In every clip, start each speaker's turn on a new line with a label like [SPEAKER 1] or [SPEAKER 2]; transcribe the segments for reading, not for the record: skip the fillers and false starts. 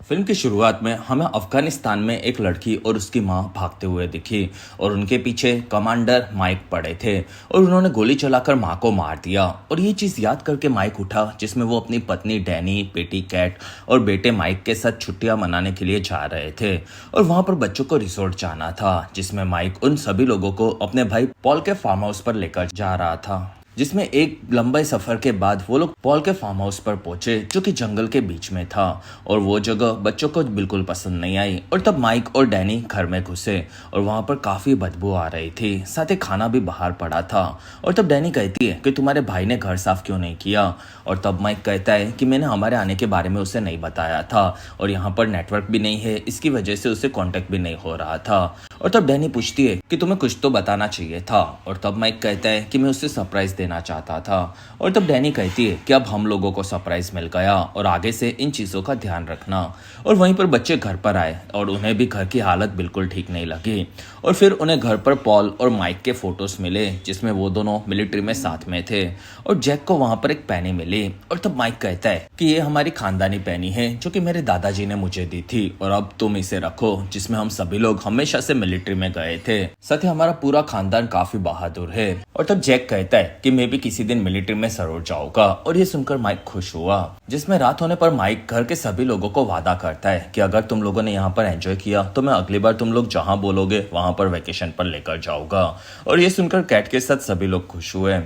[SPEAKER 1] Film की शुरुआत में हमें अफगानिस्तान में एक लड़की और उसकी मां भागते हुए दिखी और उनके पीछे कमांडर माइक पड़े थे और उन्होंने गोली चलाकर मां को मार दिया। और ये चीज़ याद करके माइक उठा जिसमें वो अपनी पत्नी डैनी, बेटी कैट और बेटे माइक के साथ छुट्टियां मनाने के लिए जा रहे थे और वहां पर बच्चों को रिसोर्ट जाना था, जिसमें माइक उन सभी लोगों को अपने भाई पॉल के फार्म हाउस पर लेकर जा रहा था। जिसमें एक लंबे सफर के बाद वो लोग पॉल के फार्म हाउस पर पहुंचे जो कि जंगल के बीच में था और वो जगह बच्चों को बिल्कुल पसंद नहीं आई। और तब माइक और डैनी घर में घुसे और वहां पर काफी बदबू आ रही थी, साथ ही खाना भी बाहर पड़ा था। और तब डैनी कहती है कि तुम्हारे भाई ने घर साफ क्यों नहीं किया। और तब माइक कहता है कि मैंने हमारे आने के बारे में उसे नहीं बताया था और यहाँ पर नेटवर्क भी नहीं है, इसकी वजह से उसे कांटेक्ट भी नहीं हो रहा था। और तब डैनी पूछती है कि तुम्हें कुछ तो बताना चाहिए था। और तब माइक कहता है कि मैं उसे सरप्राइज देना चाहता था। और तब डैनी कहती है कि अब हम लोगों को सरप्राइज मिल गया और आगे से इन चीज़ों का ध्यान रखना। और वहीं पर बच्चे घर पर आए और उन्हें भी घर की हालत बिल्कुल ठीक नहीं लगी। और फिर उन्हें घर पर पॉल और माइक के फोटोज मिले जिसमें वो दोनों मिलिट्री में साथ में थे और जैक को वहां पर एक पैनी मिली। और तब माइक कहता है कि ये हमारी खानदानी पैनी है जो कि मेरे दादाजी ने मुझे दी थी और अब तुम इसे रखो, जिसमें हम सभी लोग हमेशा से मिलिट्री में गए थे, साथ ही हमारा पूरा खानदान काफी बहादुर है। और तब जैक कहता है कि मैं भी किसी दिन मिलिट्री में जरूर जाऊंगा। और ये सुनकर माइक खुश हुआ। जिसमें रात होने पर माइक घर के सभी लोगों को वादा करता है कि अगर तुम लोगों ने यहाँ पर एंजॉय किया तो मैं अगली बार तुम लोग जहाँ बोलोगे वहां पर वेकेशन पर लेकर जाऊंगा। और ये सुनकर कैट के साथ सभी लोग खुश हुए।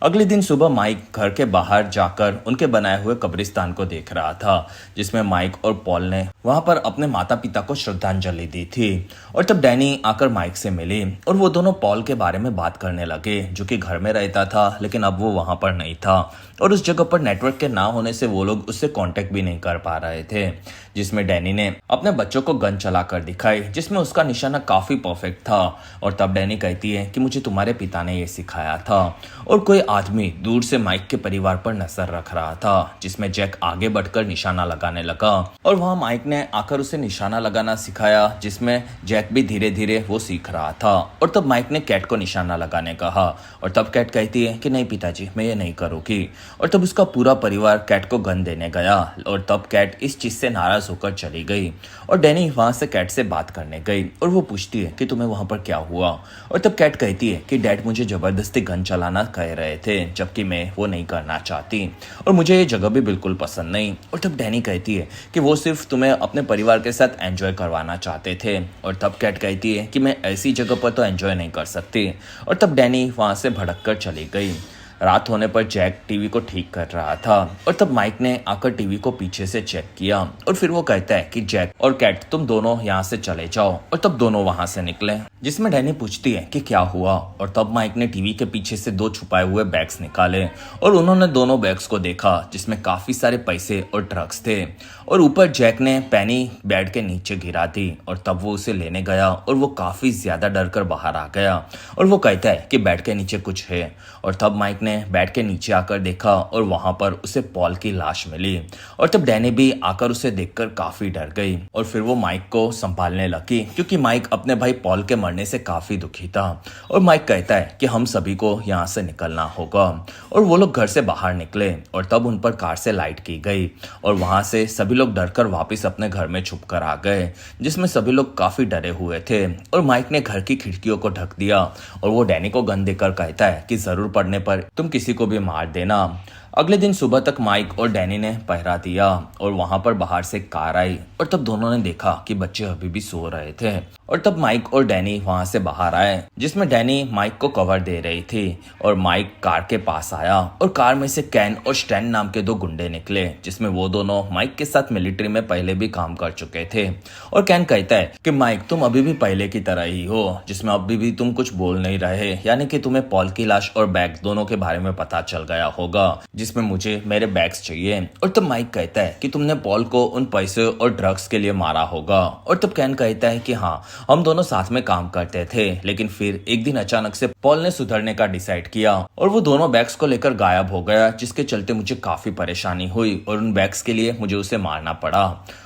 [SPEAKER 1] अगले दिन सुबह माइक घर के बाहर जाकर उनके बनाए हुए कब्रिस्तान को देख रहा था, जिसमें माइक और पॉल ने वहां पर अपने माता पिता को श्रद्धांजलि दी थी। और तब डैनी आकर माइक से मिली और वो दोनों पॉल के बारे में बात करने लगे जो कि घर में रहता था लेकिन अब वो वहां पर नहीं था और उस जगह पर नेटवर्क के ना होने से वो लोग उससे कांटेक्ट भी नहीं कर पा रहे थे। जिसमें डैनी ने अपने बच्चों को गन चलाकर दिखाई जिसमें उसका निशाना काफी परफेक्ट था। और तब डैनी कहती है कि मुझे तुम्हारे पिता ने ये सिखाया था। और कोई आदमी दूर से माइक के परिवार पर नजर रख रहा था, जिसमें जैक आगे बढ़कर निशाना लगाने लगा और वहां माइक ने आकर उसे निशाना लगाना सिखाया, जिसमें जैक भी धीरे धीरे वो सीख रहा था। और तब माइक ने कैट को निशाना लगाने कहा और तब कैट कहती है कि नहीं पिताजी, मैं ये नहीं करूंगी। और तब उसका पूरा परिवार कैट को गन देने गया और तब कैट इस चीज से नाराज होकर चली गई। और डैनी वहां से कैट से बात करने गई और वो पूछती है कि तुम्हें वहां पर क्या हुआ। और तब कैट कहती है कि डैड मुझे जबरदस्ती गन चलाना कह रहे थे जबकि मैं वो नहीं करना चाहती और मुझे ये जगह भी बिल्कुल पसंद नहीं। और तब डैनी कहती है कि वो सिर्फ तुम्हें अपने परिवार के साथ एंजॉय करवाना चाहते थे। और तब कैट कहती है कि मैं ऐसी जगह पर तो एंजॉय नहीं कर सकती। और तब डैनी वहां से भड़क कर चली गई। रात होने पर जैक टीवी को ठीक कर रहा था और तब माइक ने आकर टीवी को पीछे से चेक किया और फिर वो कहता है कि जैक और कैट तुम दोनों यहाँ से चले जाओ। और तब दोनों वहां से निकले। जिसमें डैनी पूछती है कि क्या हुआ। और तब माइक ने टीवी के पीछे से दो छुपाए हुए बैग्स निकाले और उन्होंने दोनों बैग्स को देखा जिसमें काफी सारे पैसे और ड्रग्स थे। और ऊपर जैक ने पैनी बेड के नीचे गिरा दी और तब वो उसे लेने गया और वो काफी ज्यादा डर कर बाहर आ गया और वो कहता है कि बेड के नीचे कुछ है। और तब माइक ने बेड के नीचे आकर देखा और वहां पर उसे पॉल की लाश मिली। और तब डैनी भी आकर उसे देखकर काफी डर गई और फिर वो माइक को संभालने लगी क्योंकि माइक अपने भाई पॉल के मरने से काफी दुखी था। और माइक कहता है कि हम सभी को यहाँ से निकलना होगा। और वो लोग घर से बाहर निकले और तब उन पर कार से लाइट की गई और वहां से सभी लोग डरकर वापस अपने घर में छुप कर आ गए, जिसमें सभी लोग काफी डरे हुए थे। और माइक ने घर की खिड़कियों को ढक दिया और वो डैनी को गन देकर कहता है कि जरूर पड़ने पर तुम किसी को भी मार देना। अगले दिन सुबह तक माइक और डैनी ने पहरा दिया और वहां पर बाहर से कार आई और तब दोनों ने देखा कि बच्चे अभी भी सो रहे थे। और तब माइक और डैनी वहां से बाहर आए, जिसमें डैनी माइक को कवर दे रही थी और माइक कार के पास आया और कार में से कैन और स्टैन नाम के दो गुंडे निकले, जिसमें वो दोनों माइक के साथ मिलिट्री में पहले भी काम कर चुके थे। और कैन कहता है कि माइक तुम अभी भी पहले की तरह ही हो, जिसमें अभी भी तुम कुछ बोल नहीं रहे, यानी कि तुम्हें पॉल की लाश और बैग दोनों के बारे में पता चल गया होगा, जिसमें मुझे मेरे बैग्स चाहिए। और तब माइक कहता है कि तुमने पॉल को उन पैसे और ड्रग्स के लिए मारा होगा। और तब कैन कहता है कि हाँ, हम दोनों साथ में काम करते थे, लेकिन फिर एक दिन अचानक से पॉल ने सुधरने का डिसाइड किया और वो दोनों बैग्स को लेकर गायब हो गया, जिसके चलते मुझे काफी परेशानी हुई और उन बैग्स के लिए मुझे उसे मारना पड़ा।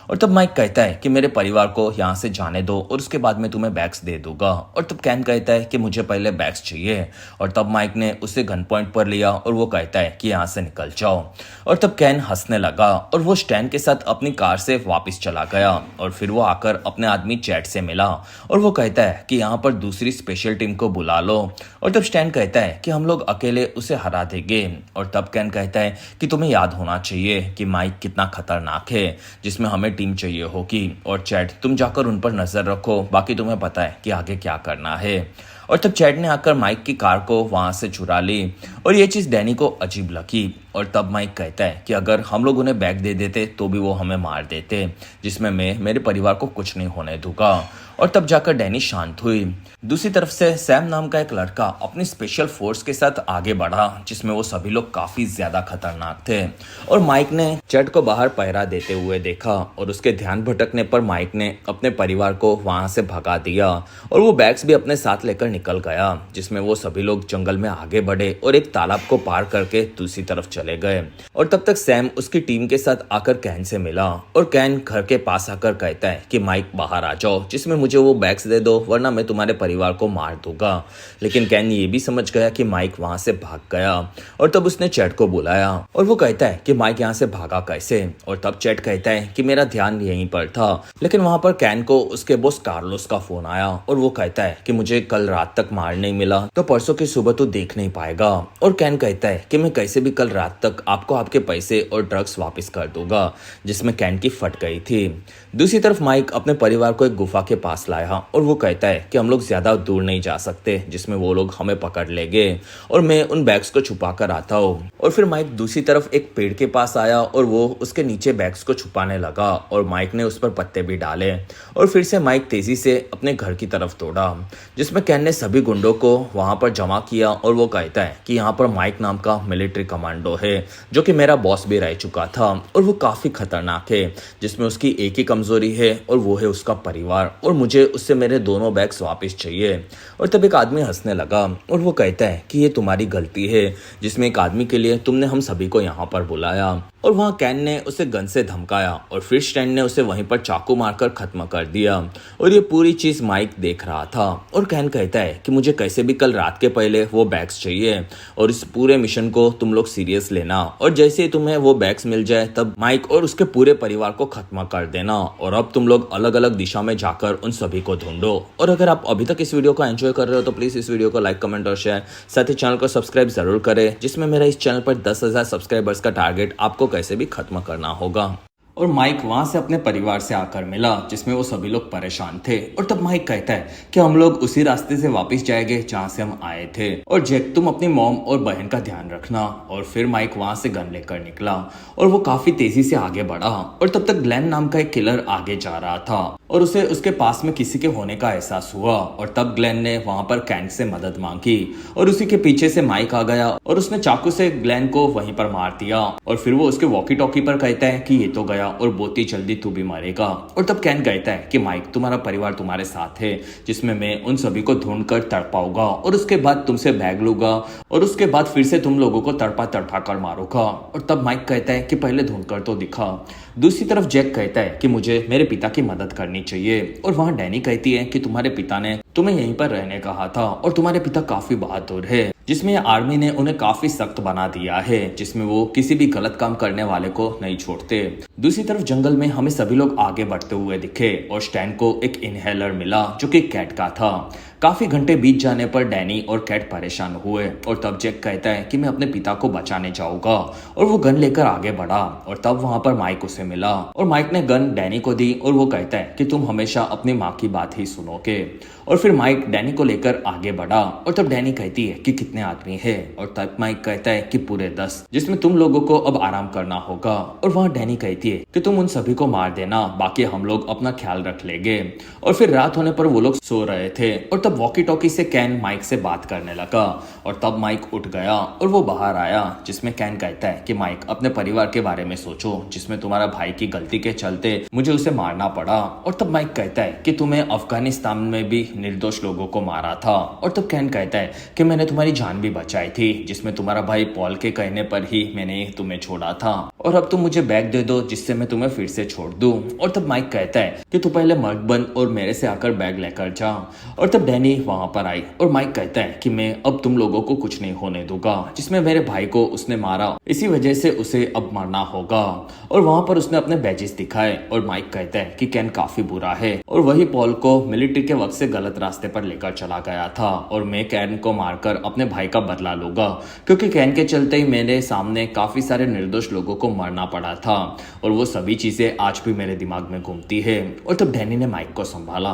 [SPEAKER 1] और तब माइक कहता है कि मेरे परिवार को यहाँ से जाने दो और उसके बाद मैं तुम्हें बैग्स दे दूंगा। और तब कैन कहता है कि मुझे पहले बैग्स चाहिए। और तब माइक ने उसे गन पॉइंट पर लिया और वो कहता है कि यहाँ से निकल जाओ। और तब कैन हंसने लगा और वो स्टैन के साथ अपनी कार से वापस चला गया। और फिर वो आकर अपने आदमी चैट से मिला और वो कहता है कि यहाँ पर दूसरी स्पेशल टीम को बुला लो। और तब स्टैन कहता है कि हम लोग अकेले उसे हरा देंगे। और तब कैन कहता है कि तुम्हें याद होना चाहिए कि माइक कितना खतरनाक है, जिसमें हमें टीम चाहिए होगी। और चैट तुम जाकर उन पर नजर रखो, बाकी तुम्हें पता है कि आगे क्या करना है। और तब चैट ने आकर माइक की कार को वहां से चुरा ली और ये चीज डैनी को अजीब लगी। और तब माइक कहता है कि अगर हम लोग उन्हें बैग दे देते तो भी वो हमें मार देते, जिसमें मैं मेरे परिवार को कुछ नहीं होने दूंगा। और तब जाकर डैनी शांत हुई। दूसरी तरफ से सैम नाम का एक लड़का अपनी स्पेशल फोर्स के साथ आगे बढ़ा, जिसमें वो सभी लोग काफी ज्यादा खतरनाक थे। और माइक ने चैट को बाहर पहरा देते हुए देखा और उसके ध्यान भटकने पर माइक ने अपने परिवार को वहां से भगा दिया और वो बैग्स भी अपने साथ लेकर निकल गया, जिसमें वो सभी लोग जंगल में आगे बढ़े और एक तालाब को पार करके दूसरी तरफ चले गए। और तब तक सैम उसकी टीम के साथ आकर कैन से मिला और कैन घर के पास आकर कहता है कि माइक बाहर आ जाओ, जिसमें मुझे वो बैग्स दे दो वरना मैं तुम्हारे परिवार को मार दूंगा। लेकिन कैन ये भी समझ गया कि माइक वहां से भाग गया और तब उसने चैट को बुलाया और वो कहता है कि माइक यहाँ से भागा कैसे। और तब चैट कहता है कि मेरा ध्यान यहीं पर था, लेकिन वहां पर कैन को उसके बॉस कार्लोस का फोन आया और वो कहता है कि मुझे कल रात तक मार नहीं मिला तो परसों की सुबह तो देख नहीं पाएगा। और कैन कहता है कि मैं कैसे भी कल रात तक आपको आपके पैसे और ड्रग्स वापस कर दूंगा, जिसमें कैन की फट गई थी। दूसरी तरफ माइक अपने परिवार को एक गुफा के पास लाया और वो कहता है कि हम लोग ज्यादा दूर नहीं जा सकते, जिसमें वो लोग हमें पकड़ लेंगे और मैं उन बैग्स को छुपा कर आता हूँ। और फिर माइक दूसरी तरफ एक पेड़ के पास आया और वो उसके नीचे बैग्स को छुपाने लगा और माइक ने उस पर पत्ते भी डाले। और फिर से माइक तेजी से अपने घर की तरफ दौड़ा, जिसमें कैन ने सभी गुंडों को वहां पर जमा किया और वो कहता है कि यहाँ पर माइक नाम का मिलिट्री कमांडो है जो कि मेरा बॉस भी रह चुका था और वो काफी खतरनाक है, जिसमें उसकी एक ही कमजोरी है और वो है उसका परिवार और मुझे उससे मेरे दोनों बैग्स वापस चाहिए। और तब एक आदमी हंसने लगा और वो कहता है कि ये तुम्हारी गलती है, जिसमें एक आदमी के लिए तुमने हम सभी को यहाँ पर बुलाया। और वहाँ कैन ने उसे गन से धमकाया और फिर स्टैन ने उसे वहीं पर चाकू मारकर खत्म कर दिया। और ये पूरी चीज माइक देख रहा था और कैन कहता है कि मुझे कैसे भी कल रात के पहले वो बैग्स चाहिए और इस पूरे मिशन को तुम लोग सीरियस लेना और जैसे ही तुम्हें वो बैग्स मिल जाए तब माइक और उसके पूरे परिवार को खत्म कर देना। और अब तुम लोग अलग अलग दिशा में जाकर उन सभी को ढूंढो। और अगर आप अभी तक इस वीडियो को एंजॉय कर रहे हो तो प्लीज इस वीडियो को लाइक, कमेंट और शेयर, साथ ही चैनल को सब्सक्राइब जरूर करें, जिसमें मेरा इस चैनल पर 10,000 सब्सक्राइबर्स का टारगेट आपको कैसे भी खत्म करना होगा। और माइक वहां से अपने परिवार से आकर मिला, जिसमें वो सभी लोग परेशान थे। और तब माइक कहता है कि हम लोग उसी रास्ते से वापस जाएंगे जहां से हम आए थे और जैक तुम अपनी मॉम और बहन का ध्यान रखना। और फिर माइक वहां से गन लेकर निकला और वो काफी तेजी से आगे बढ़ा। और तब तक ग्लेन नाम का एक किलर आगे जा रहा था और उसे उसके पास में किसी के होने का एहसास हुआ। और तब ग्लेन ने वहां पर कैन से मदद मांगी और उसी के पीछे से माइक आ गया और उसने चाकू से ग्लेन को वहीं पर मार दिया। और फिर वो उसके वॉकी टॉकी पर कहता है कि ये तो गया और बहुत ही जल्दी तू भी मरेगा। और तब कैन कहता है कि माइक तुम्हारा परिवार तुम्हारे साथ है, जिसमें मैं उन सभी को ढूंढ कर तड़पाऊंगा और उसके बाद तुमसे बैग लूंगा और उसके बाद फिर से तुम लोगों को तड़पा तड़पा कर मारूंगा। और तब माइक कहता है कि पहले ढूंढ कर तो दिखा। दूसरी तरफ जैक कहता है कि मुझे मेरे पिता की मदद करनी चाहिए। और वहां डैनी कहती है कि तुम्हारे पिता ने तुम्हें यहीं पर रहने कहा था और तुम्हारे पिता काफी बहादुर है, जिसमें आर्मी ने उन्हें काफी सख्त बना दिया है, जिसमें वो किसी भी गलत काम करने वाले को नहीं छोड़ते। दूसरी तरफ जंगल में हमें सभी लोग आगे बढ़ते हुए दिखे और स्टैन को एक इनहेलर मिला जो कि कैट का था। काफी घंटे बीत जाने पर डैनी और कैट परेशान हुए और तब जैक कहता है कि मैं अपने पिता को बचाने जाऊंगा और वो गन लेकर आगे बढ़ा। और तब वहां पर माइक उसे मिला और माइक ने गन डैनी को दी और वो कहता है कि तुम हमेशा अपनी माँ की बात ही सुनोगे। और फिर माइक डैनी को लेकर आगे बढ़ा और तब डैनी कहती है कि कितने आदमी है और तब माइक कहता है कि पूरे 10, जिसमें तुम लोगों को अब आराम करना होगा। और वहां डैनी कहती है कि तुम उन सभी को मार देना, बाकी हम लोग अपना ख्याल रख लेंगे। और फिर रात होने पर वो लोग सो रहे थे और तब वॉकी टॉकी से कैन माइक से बात करने लगा। और तब माइक उठ गया और वो बाहर आया, जिसमें कैन कहता है कि माइक अपने परिवार के बारे में सोचो, जिसमें तुम्हारा भाई की गलती के चलते मुझे उसे मारना पड़ा। और तब माइक कहता है कि तुम्हें अफगानिस्तान में भी निर्दोष लोगों को मारा था। और तब कैन कहता है कि मैंने तुम्हारी जान भी बचाई थी, जिसमें तुम्हारा भाई पॉल के कहने पर ही मैंने तुम्हें छोड़ा था, और अब तुम मुझे बैग दे दो जिससे मैं तुम्हें फिर से छोड़ दूं। और तब माइक कहता है कि तू पहले मर्ग बन और मेरे से आकर बैग लेकर जा। और तब डैनी वहां पर आई और माइक कहता है कि मैं अब तुम लोगों को कुछ नहीं होने दूंगा, जिसमें मेरे भाई को उसने मारा, इसी वजह से उसे अब मरना होगा। और वहां पर उसने अपने बैजेस दिखाए और माइक कहता है कि कैन काफी बुरा है और वही पॉल को मिलिट्री के वक्त से गलत रास्ते पर लेकर चला गया था, और मैं कैन को मारकर अपने भाई का बदला लूंगा, क्योंकि कैन के चलते ही मेरे सामने काफी सारे निर्दोष लोगों को मरना पड़ा था, और वो सभी चीजें आज भी मेरे दिमाग में घूमती है। और तब डैनी ने माइक को संभाला।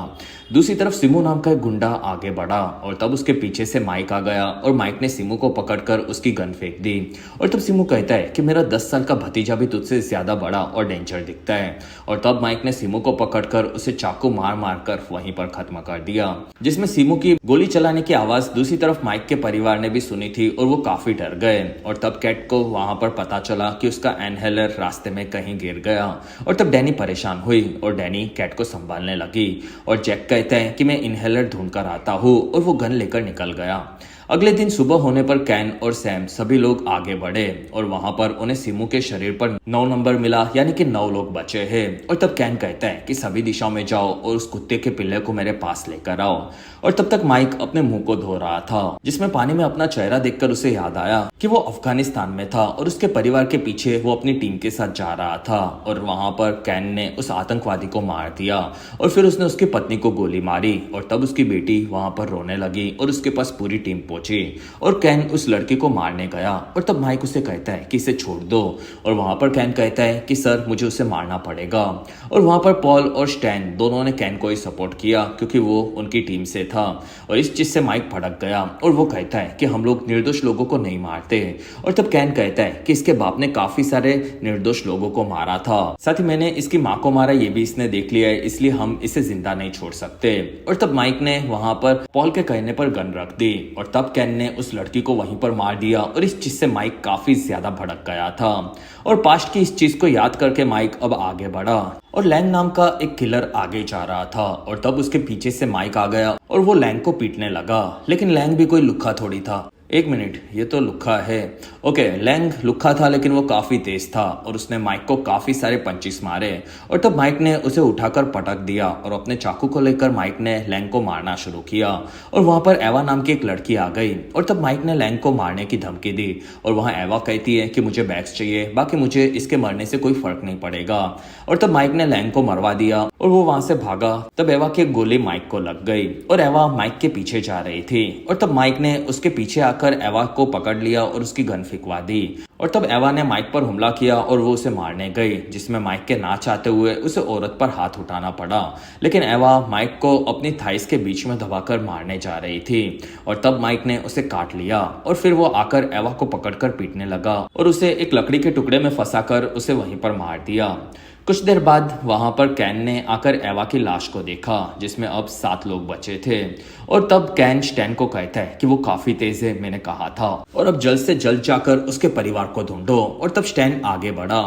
[SPEAKER 1] दूसरी तरफ सिमू नाम का एक गुंडा आगे बढ़ा और तब उसके पीछे से माइक आ गया और माइक ने सिमू को पकड़कर उसकी गन फेंक दी। और तब सिमू कहता है कि मेरा 10 साल का भतीजा भी तुझसे ज्यादा बड़ा और डेंजर दिखता है। और तब माइक ने सिमू को पकड़कर उसे चाकू मार मार कर वहीं पर खत्म कर दिया, जिसमें सिमू की गोली चलाने की आवाज दूसरी तरफ माइक के परिवार ने भी सुनी थी और वो काफी डर गए। और तब कैट को वहां पर पता चला कि उसका इनहेलर रास्ते में कहीं गिर गया। और तब डैनी परेशान हुई और डैनी कैट को संभालने लगी। और जैक कहता है कि मैं इनहेलर ढूंढ कर आता हूँ, और वो गन लेकर निकल गया। अगले दिन सुबह होने पर कैन और सैम सभी लोग आगे बढ़े और वहां पर उन्हें सिमू के शरीर पर 9 नंबर मिला, यानी कि 9 लोग बचे हैं। और तब कैन कहता है कि सभी दिशाओं में जाओ और उस कुत्ते के पिल्ले को मेरे पास लेकर आओ। और तब तक माइक अपने मुंह को धो रहा था, जिसमें पानी में अपना चेहरा देखकर उसे याद आया कि वो अफगानिस्तान में था और उसके परिवार के पीछे वो अपनी टीम के साथ जा रहा था। और वहां पर कैन ने उस आतंकवादी को मार दिया और फिर उसने उसकी पत्नी को गोली मारी। और तब उसकी बेटी वहां पर रोने लगी और उसके पास पूरी टीम और कैन उस लड़की को मारने गया। और तब माइक उसे कहता है कि इसे छोड़ दो। और वहां पर कैन कहता है कि सर मुझे उसे मारना पड़ेगा। और वहां पर पॉल और स्टैन दोनों ने कैन को ही सपोर्ट किया क्योंकि वो उनकी टीम से था। और इस चीज से माइक भड़क गया और वो कहता है कि हम लोग निर्दोष लोगों को नहीं मारते। और तब कैन कहता है कि इसके बाप ने काफी सारे निर्दोष लोगों को मारा था, साथ ही मैंने इसकी माँ को मारा ये भी इसने देख लिया है, इसलिए हम इसे जिंदा नहीं छोड़ सकते। और तब माइक ने वहां पर पॉल के कहने पर गन रख दी और तब कैन ने उस लड़की को वहीं पर मार दिया। और इस चीज से माइक काफी ज्यादा भड़क गया था और पास्ट की इस चीज को याद करके माइक अब आगे बढ़ा और लैंग नाम का एक किलर आगे जा रहा था। और तब उसके पीछे से माइक आ गया और वो लैंग को पीटने लगा, लेकिन लैंग भी कोई लुक्खा थोड़ी था। एक मिनट, ये तो लुक्खा है। ओके, लैंग लुक्खा था लेकिन वो काफी तेज था और उसने माइक को काफी सारे पंचिस मारे। और तब माइक ने उसे उठाकर पटक दिया और अपने चाकू को लेकर माइक ने लैंग को मारना शुरू किया। और वहां पर एवा नाम की एक लड़की आ गई और तब माइक ने लैंग को मारने की धमकी दी। और वहां एवा कहती है कि मुझे बैग्स चाहिए, बाकी मुझे इसके मरने से कोई फर्क नहीं पड़ेगा। और तब माइक ने लैंग को मरवा दिया और वो वहां से भागा। तब एवा की गोली माइक को लग गई और एवा माइक के पीछे जा रही थी। और तब माइक ने उसके पीछे आकर एवा को पकड़ लिया और उसकी गन फिकवा दी। और तब एवा ने माइक पर हमला किया और वो उसे मारने गई, जिसमें माइक के ना चाहते हुए उसे औरत पर हाथ उठाना पड़ा। लेकिन एवा माइक को अपनी थाइस के बीच में दबाकर मारने जा रही थी और तब माइक ने उसे काट लिया और फिर वो आकर एवा को पकड़कर पीटने लगा और उसे एक लकड़ी के टुकड़े में फंसाकर उसे वहीं पर मार दिया। कुछ देर बाद वहां पर कैन ने आकर एवा की लाश को देखा, जिसमें अब 7 लोग बचे थे। और तब कैन स्टैन को कहता है कि वो काफी तेज है, मैंने कहा था, और अब जल्द से जल्द जाकर उसके परिवार को ढूंढो। और तब स्टैन आगे बढ़ा।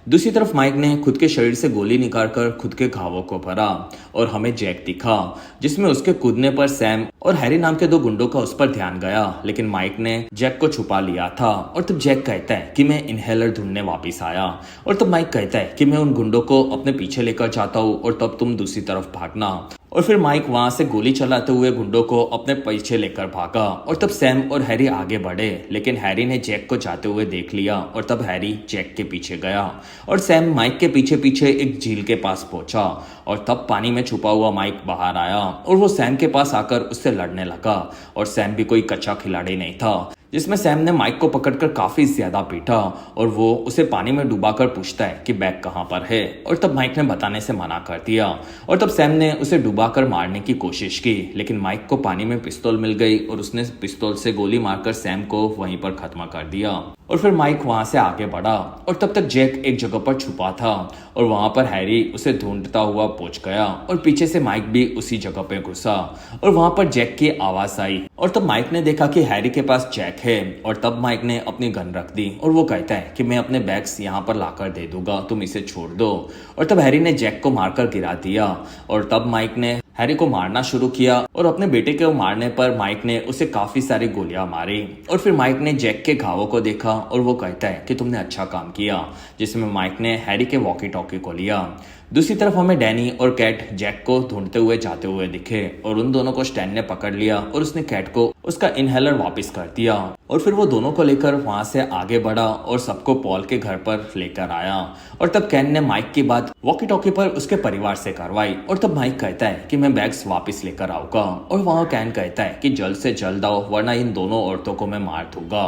[SPEAKER 1] दूसरी तरफ माइक ने खुद के शरीर से गोली निकालकर खुद के घावों को भरा और हमें जैक दिखा, जिसमें उसके कूदने पर सैम और हैरी नाम के 2 गुंडों का उस पर ध्यान गया, लेकिन माइक ने जैक को छुपा लिया था। और तब जैक कहता है कि मैं इनहेलर ढूंढने वापस आया। और तब माइक कहता है कि मैं उन गुंडों को अपने पीछे लेकर जाता हूँ और तब तुम दूसरी तरफ भागना। और फिर माइक वहां से गोली चलाते हुए गुंडों को अपने पीछे लेकर भागा। और तब सैम और हैरी आगे बढ़े, लेकिन हैरी ने जैक को जाते हुए देख लिया और तब हैरी जैक के पीछे गया और सैम माइक के पीछे पीछे एक झील के पास पहुंचा। और तब पानी में छुपा हुआ माइक बाहर आया और वो सैम के पास आकर उससे लड़ने लगा। और सैम भी कोई कच्चा खिलाड़ी नहीं था, जिसमें सैम ने माइक को पकड़कर काफी ज्यादा पीटा और वो उसे पानी में डुबाकर पूछता है कि बैग कहाँ पर है। और तब माइक ने बताने से मना कर दिया और तब सैम ने उसे डुबाकर मारने की कोशिश की, लेकिन माइक को पानी में पिस्तौल मिल गई और उसने पिस्तौल से गोली मारकर सैम को वहीं पर खत्म कर दिया। और फिर माइक वहां से आगे बढ़ा और तब तक जैक एक जगह पर छुपा था और वहां पर हैरी उसे ढूंढता हुआ पहुंच गया और पीछे से माइक भी उसी जगह पे घुसा और वहां पर जैक की आवाज आई। और तब माइक ने देखा कि हैरी के पास जैक है और तब माइक ने अपनी गन रख दी और वो कहता है कि मैं अपने बैग्स यहाँ पर लाकर दे दूंगा, तुम इसे छोड़ दो। और तब हैरी ने जैक को मारकर गिरा दिया और तब माइक ने हैरी को मारना शुरू किया और अपने बेटे को मारने पर माइक ने उसे काफी सारी गोलियां मारी। और फिर माइक ने जैक के घावों को देखा और वो कहता है कि तुमने अच्छा काम किया, जिसमें माइक ने हैरी के वॉकी टॉकी को लिया। दूसरी तरफ हमें डैनी और कैट जैक को ढूंढते हुए जाते हुए दिखे और उन दोनों को स्टैन ने पकड़ लिया और उसने कैट को उसका इनहेलर वापस कर दिया। और फिर वो दोनों को लेकर वहां से आगे बढ़ा और सबको पॉल के घर पर लेकर आया। और तब कैन ने माइक की बात वॉकी टॉकी पर उसके परिवार से करवाई। और तब माइक कहता है कि मैं बैग्स वापस लेकर आऊंगा। और वहां कैन कहता है कि जल्द से जल्द आओ, वरना इन दोनों औरतों को मैं मार दूंगा।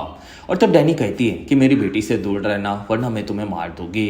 [SPEAKER 1] और तब डैनी कहती है कि मेरी बेटी से दूर रहना, वरना मैं तुम्हें मार दूंगी।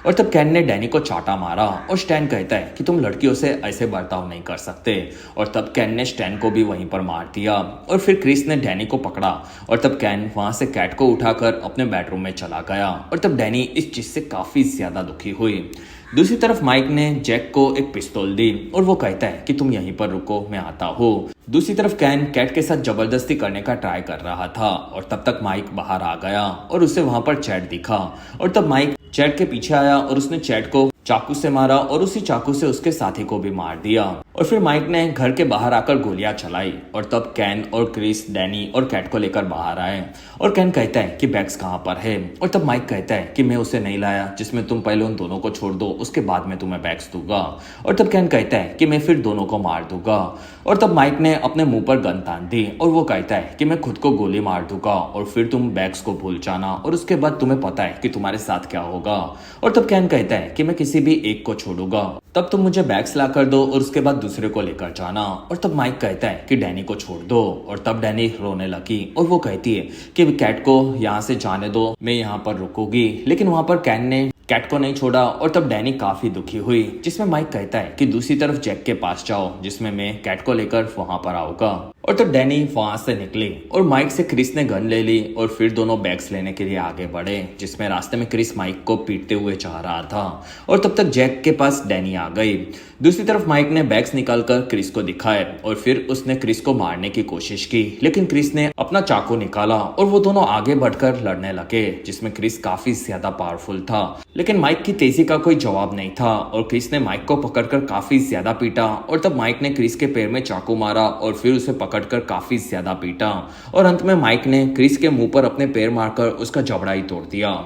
[SPEAKER 1] और तब कैन ने डैनी को चाटा मारा और स्टैन कहता है कि तुम लड़कियों से ऐसे बर्ताव नहीं कर सकते। और तब कैन ने स्टैन को भी वहीं पर मार दिया। और फिर क्रिस ने डैनी को पकड़ा और तब कैन वहां से कैट को उठाकर अपने बेडरूम में चला गया। और तब डैनी इस चीज से काफी ज्यादा दुखी हुई। दूसरी तरफ माइक ने जैक को एक पिस्तौल दी और वो कहता है कि तुम यहीं पर रुको, मैं आता हूँ। दूसरी तरफ कैन कैट के साथ जबरदस्ती करने का ट्राई कर रहा था और तब तक माइक बाहर आ गया और उसे वहां पर चैट दिखा। और तब माइक चैट के पीछे आया और उसने चैट को चाकू से मारा और उसी चाकू से उसके साथी को भी मार दिया। और फिर माइक ने घर के बाहर आकर गोलियां चलाई। और तब कैन और क्रिस डैनी और कैट को लेकर बाहर आए और कैन कहता है कि बैग्स कहाँ पर है। और तब माइक कहता है कि मैं उसे नहीं लाया, जिसमें तुम पहले उन दोनों को छोड़ दो, उसके बाद मैं तुम्हें बैग्स दूंगा। और तब कैन कहता है कि मैं फिर दोनों को मार दूंगा। और तब माइक ने अपने मुंह पर गन तान दी और वो कहता है कि मैं खुद को गोली मार दूंगा और फिर तुम बैग्स को भूल जाना और उसके बाद तुम्हें पता है कि तुम्हारे साथ क्या होगा। और तब कैन कहता है कि मैं किसी भी एक को छोड़ूंगा, तब तुम मुझे बैग्स ला कर दो और उसके बाद दूसरे को लेकर जाना। और तब माइक कहता है कि डैनी को छोड़ दो। और तब डैनी रोने लगी और वो कहती है कि कैट को यहाँ से जाने दो, मैं यहाँ पर रुकूंगी। लेकिन वहां पर कैन ने कैट को नहीं छोड़ा और तब डैनी काफी दुखी हुई, जिसमें माइक कहता है कि दूसरी तरफ जैक के पास जाओ, जिसमें मैं कैट को लेकर वहां पर आऊंगा। और तब डैनी वहां से निकली और माइक से क्रिस ने गन ले ली और फिर दोनों बैग्स लेने के लिए आगे बढ़े, जिसमें रास्ते में क्रिस माइक को पीटते हुए जा रहा था। और तब तक जैक के पास डैनी आ गई। दूसरी तरफ माइक ने बैग्स निकालकर क्रिस को दिखाए और फिर उसने क्रिस को मारने की कोशिश की, लेकिन क्रिस ने अपना चाकू निकाला और वो दोनों आगे बढ़कर लड़ने लगे, जिसमें क्रिस काफी ज्यादा पावरफुल था। लेकिन माइक की तेजी का कोई जवाब नहीं था और क्रिस ने माइक को पकड़कर काफी ज्यादा पीटा। और तब माइक ने क्रिस के पैर में चाकू मारा और फिर उसे पकड़कर काफी ज्यादा पीटा और अंत में माइक ने क्रिस के मुंह पर अपने पैर मारकर उसका जबड़ा ही तोड़ दिया।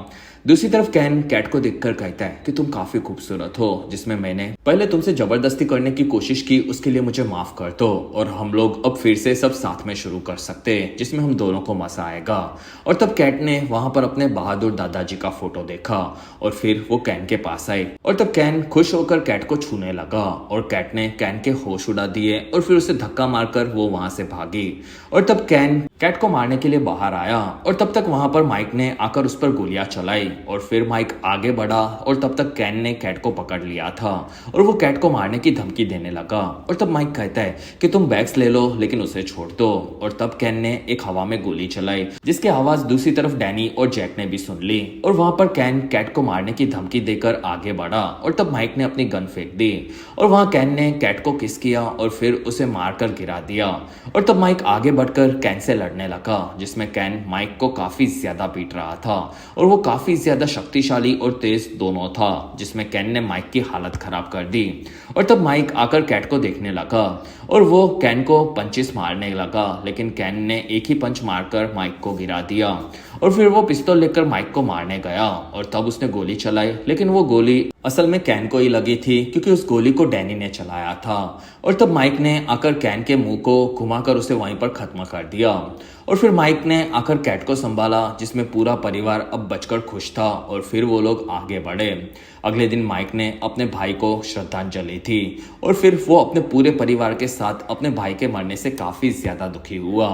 [SPEAKER 1] दूसरी तरफ कैन कैट को देखकर कहता है कि तुम काफी खूबसूरत हो, जिसमें मैंने पहले तुमसे जबरदस्ती करने की कोशिश की, उसके लिए मुझे माफ कर दो और हम लोग अब फिर से सब साथ में शुरू कर सकते हैं, जिसमें हम दोनों को मजा आएगा। और तब कैट ने वहां पर अपने बहादुर दादाजी का फोटो देखा और फिर वो कैन के पास आई और तब कैन खुश होकर कैट को छूने लगा और कैट ने कैन के होश उड़ा दिए और फिर उसे धक्का मारकर वो वहां से भागी। और तब कैन कैट को मारने के लिए बाहर आया और तब तक वहां पर माइक ने आकर उस पर गोलियां चलाई और फिर माइक आगे बढ़ा और तब तक कैन ने कैट को पकड़ लिया था और वो कैट को मारने की धमकी देने लगा। और तब माइक कहता है कि तुम बैग्स ले लो लेकिन उसे छोड़ दो। और तब कैन ने एक हवा में गोली चलाई, जिसकी आवाज दूसरी तरफ डैनी और जैक ने भी सुन ली और वहां पर कैन कैट को मारने की धमकी देकर आगे बढ़ा और तब माइक ने अपनी गन फेंक दी और वहां कैन ने कैट को किस किया और फिर उसे मारकर गिरा दिया। और तब माइक आगे बढ़कर कैन से लड़ने लगा, जिसमें कैन माइक को काफी ज्यादा पीट रहा था और वो काफी ज्यादा शक्तिशाली और तेज दोनों था, जिसमें कैन ने माइक की हालत खराब कर दी। और तब माइक आकर कैट को देखने लगा और वो कैन को पंचेस मारने लगा, लेकिन कैन ने एक ही पंच मारकर माइक को गिरा दिया और फिर वो पिस्तौल लेकर माइक को मारने गया और तब उसने गोली चलाई, लेकिन वो गोली असल में कैन को ही लगी थी क्योंकि उस गोली को डैनी ने चलाया था। और तब माइक ने आकर कैन के मुंह को घुमाकर उसे वहीं पर खत्म कर दिया और फिर माइक ने आकर कैट को संभाला, जिसमें पूरा परिवार अब बचकर खुश था और फिर वो लोग आगे बढ़े। अगले दिन माइक ने अपने भाई को श्रद्धांजलि थी और फिर वो अपने पूरे परिवार के साथ अपने भाई के मरने से काफी ज्यादा दुखी हुआ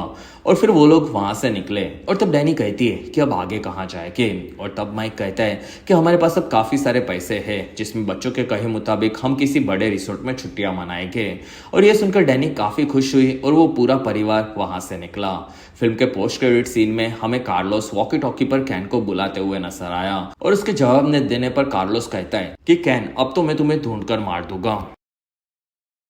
[SPEAKER 1] और फिर वो लोग वहां से निकले। और तब डैनी कहती है कि अब आगे कहाँ जाएंगे और तब माइक कहता है कि हमारे पास अब काफी सारे पैसे हैं, जिसमें बच्चों के कहे मुताबिक हम किसी बड़े रिसोर्ट में छुट्टियां मनाएंगे। और ये सुनकर डैनी काफी खुश हुई और वो पूरा परिवार वहां से निकला। फिल्म के पोस्ट क्रेडिट सीन में हमें कार्लोस वॉकी टॉकी पर कैन को बुलाते हुए नजर आया और उसके जवाब न देने पर कार्लोस कहता है कि कैन अब तो मैं तुम्हें ढूंढकर मार दूंगा।